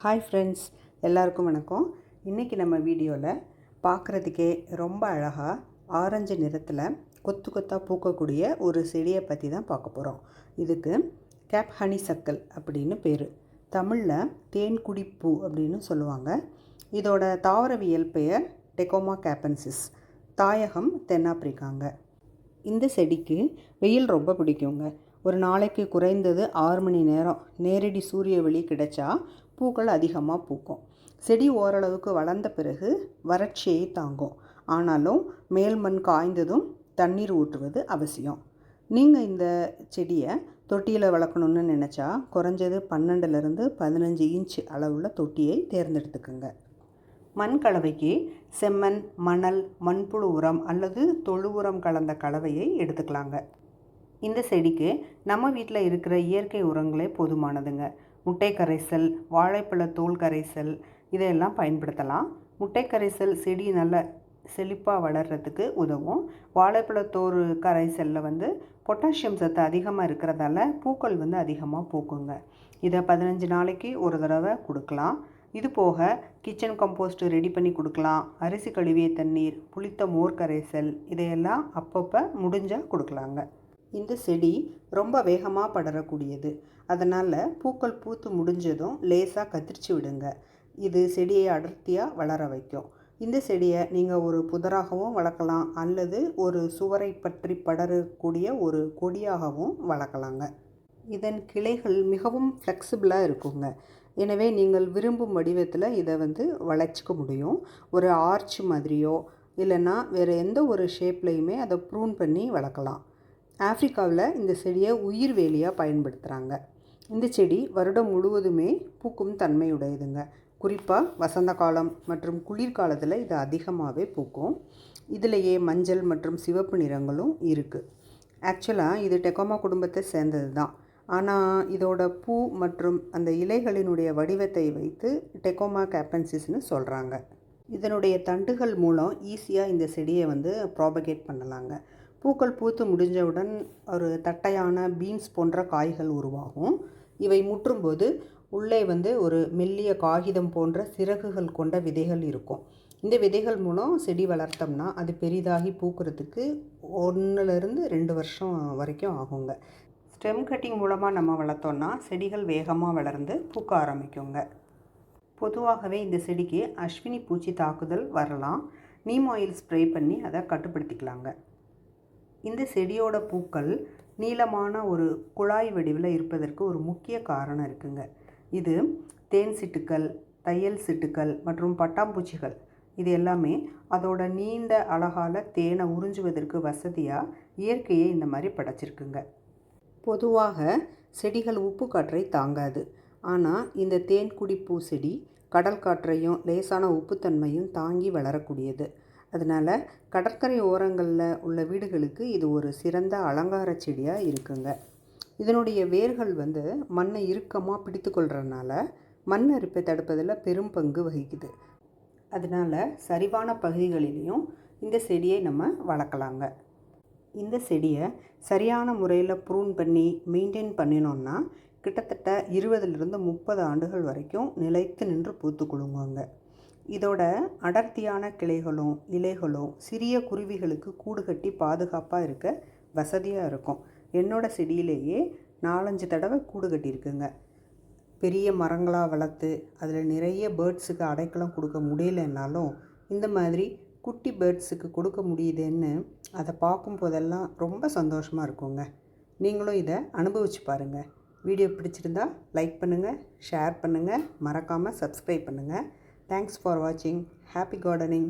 Hi friends, எல்லாருக்கும் வணக்கம். இன்றைக்கி நம்ம வீடியோவில் பார்க்குறதுக்கே ரொம்ப அழகாக ஆரஞ்சு நிறத்தில் கொத்து கொத்தாக பூக்கக்கூடிய ஒரு செடியை பற்றி தான் பார்க்க போகிறோம். இதுக்கு கேப் ஹனிசக்கல் அப்படின்னு பேர். தமிழில் தேன்குடிப்பூ அப்படின்னு சொல்லுவாங்க. இதோட தாவரவியல் பெயர் டெக்கோமா கேப்பன்சிஸ். தாயகம் தென்னாப்பிரிக்காங்க. இந்த செடிக்கு வெயில் ரொம்ப பிடிக்குங்க. ஒரு நாளைக்கு குறைந்தது 6 மணி நேரம் நேரடி சூரிய வெளி கிடைச்சா பூக்கள் அதிகமாக பூக்கும். செடி ஓரளவுக்கு வளர்ந்த பிறகு வறட்சியை தாங்கும். ஆனாலும் மேல் மண் காய்ந்ததும் தண்ணீர் ஊற்றுவது அவசியம். நீங்கள் இந்த செடியை தொட்டியில் வளர்க்கணுன்னு நினச்சா குறைஞ்சது 12லேருந்து 15 இன்ச் அளவுள்ள தொட்டியை தேர்ந்தெடுத்துக்குங்க. மண் கலவைக்கு செம்மண், மணல், மண்புழு உரம் அல்லது தொழு உரம் கலந்த கலவையை எடுத்துக்கலாங்க. இந்த செடிக்கு நம்ம வீட்டில் இருக்கிற இயற்கை உரங்களே போதுமானதுங்க. முட்டை கரைசல், வாழைப்பழ தோல் கரைசல் இதையெல்லாம் பயன்படுத்தலாம். முட்டை கரைசல் செடி நல்ல செழிப்பாக வளர்கிறதுக்கு உதவும். வாழைப்பழத்தோல் கரைசலில் பொட்டாசியம் சத்து அதிகமாக இருக்கிறதால பூக்கள் அதிகமாக பூக்குங்க. இதை 15 நாளைக்கு ஒரு தடவை கொடுக்கலாம். இது போக கிச்சன் கம்போஸ்ட் ரெடி பண்ணி கொடுக்கலாம். அரிசி கழுவிய தண்ணீர், புளித்த மோர் கரைசல் இதையெல்லாம் அப்பப்போ முடிஞ்சால் கொடுக்கலாங்க. இந்த செடி ரொம்ப வேகமாக படரக்கூடியது. அதனால் பூக்கள் பூத்து முடிஞ்சதும் லேசாக கத்திரிச்சு விடுங்க. இது செடியை அடர்த்தியாக வளர வைக்கும். இந்த செடியை நீங்கள் ஒரு புதராகவும் வளர்க்கலாம் அல்லது ஒரு சுவரை பற்றி படரக்கூடிய ஒரு கொடியாகவும் வளர்க்கலாங்க. இதன் கிளைகள் மிகவும் ஃப்ளெக்சிபிளாக இருக்குங்க. எனவே நீங்கள் விரும்பும் வடிவத்தில் இதை வளைச்சிக்க முடியும். ஒரு ஆர்ச் மாதிரியோ இல்லைன்னா வேறு எந்த ஒரு ஷேப்லையுமே அதை ப்ரூன் பண்ணி வளர்க்கலாம். ஆப்பிரிக்காவில் இந்த செடியை உயிர் வேலியாக பயன்படுத்துகிறாங்க. இந்த செடி வருடம் முழுவதுமே பூக்கும் தன்மையுடையதுங்க. குறிப்பாக வசந்த காலம் மற்றும் குளிர்காலத்தில் இது அதிகமாகவே பூக்கும். இதிலேயே மஞ்சள் மற்றும் சிவப்பு நிறங்களும் இருக்குது. ஆக்சுவலாக இது டெக்கோமா குடும்பத்தை சேர்ந்தது தான். ஆனால் இதோட பூ மற்றும் அந்த இலைகளினுடைய வடிவத்தை வைத்து டெக்கோமா கேப்பன்சிஸ்னு சொல்கிறாங்க. இதனுடைய தண்டுகள் மூலம் ஈஸியாக இந்த செடியை ப்ராபகேட் பண்ணலாங்க. பூக்கள் பூத்து முடிஞ்சவுடன் ஒரு தட்டையான பீன்ஸ் போன்ற காய்கள் உருவாகும். இவை முற்றும்போது உள்ளே ஒரு மெல்லிய காகிதம் போன்ற சிறகுகள் கொண்ட விதைகள் இருக்கும். இந்த விதைகள் மூலம் செடி வளர்த்தோம்னா அது பெரிதாகி பூக்கிறதுக்கு 1லேருந்து 2 வருஷம் வரைக்கும் ஆகுங்க. ஸ்டெம் கட்டிங் மூலமாக நம்ம வளர்த்தோன்னா செடிகள் வேகமாக வளர்ந்து பூக்க ஆரம்பிக்குங்க. பொதுவாகவே இந்த செடிக்கு அஸ்வினி பூச்சி தாக்குதல் வரலாம். நீம் ஆயில் ஸ்ப்ரே பண்ணி அதை கட்டுப்படுத்திக்கலாங்க. இந்த செடியோட பூக்கள் நீளமான ஒரு குழாய் வடிவில் இருப்பதற்கு ஒரு முக்கிய காரணம் இருக்குங்க. இது தேன் சிட்டுக்கள், தையல் சிட்டுக்கள் மற்றும் பட்டாம்பூச்சிகள் இது எல்லாமே அதோட நீண்ட அழகால் தேனை உறிஞ்சுவதற்கு வசதியாக இயற்கையை இந்த மாதிரி படைச்சிருக்குங்க. பொதுவாக செடிகள் உப்பு காற்றை தாங்காது. ஆனால் இந்த தேன்குடிப்பூ செடி கடல் காற்றையும் லேசான உப்புத்தன்மையும் தாங்கி வளரக்கூடியது. அதனால் கடற்கரை ஓரங்களில் உள்ள வீடுகளுக்கு இது ஒரு சிறந்த அலங்கார செடியாக இருக்குங்க. இதனுடைய வேர்கள் மண்ணை இறுக்கமாக பிடித்து கொள்கிறதுனால மண் அரிப்பை தடுப்பதில் பெரும் பங்கு வகிக்குது. அதனால் சரிவான பகுதிகளிலையும் இந்த செடியை நம்ம வளர்க்கலாங்க. இந்த செடியை சரியான முறையில் ப்ரூன் பண்ணி மெயின்டைன் பண்ணினோன்னா கிட்டத்தட்ட 20லேருந்து 30 ஆண்டுகள் வரைக்கும் நிலைத்து நின்று பூத்து குலுங்குவாங்க. இதோட அடர்த்தியான கிளைகளும் இலைகளும் சிறிய குருவிகளுக்கு கூடு கட்டி பாதுகாப்பாக இருக்க வசதியாக இருக்கும். என்னோடய செடியிலேயே 4-5 தடவை கூடு கட்டியிருக்குங்க. பெரிய மரங்களாக வளர்த்து அதில் நிறைய பேர்ட்ஸுக்கு அடைக்கலம் கொடுக்க முடியலைன்னாலும் இந்த மாதிரி குட்டி பேர்ட்ஸுக்கு கொடுக்க முடியுதுன்னு அதை பார்க்கும் போதெல்லாம் ரொம்ப சந்தோஷமாக இருக்குங்க. நீங்களும் இதை அனுபவிச்சு பாருங்கள். வீடியோ பிடிச்சிருந்தா லைக் பண்ணுங்கள், ஷேர் பண்ணுங்கள், மறக்காமல் சப்ஸ்கிரைப் பண்ணுங்கள். Thanks for watching. Happy gardening.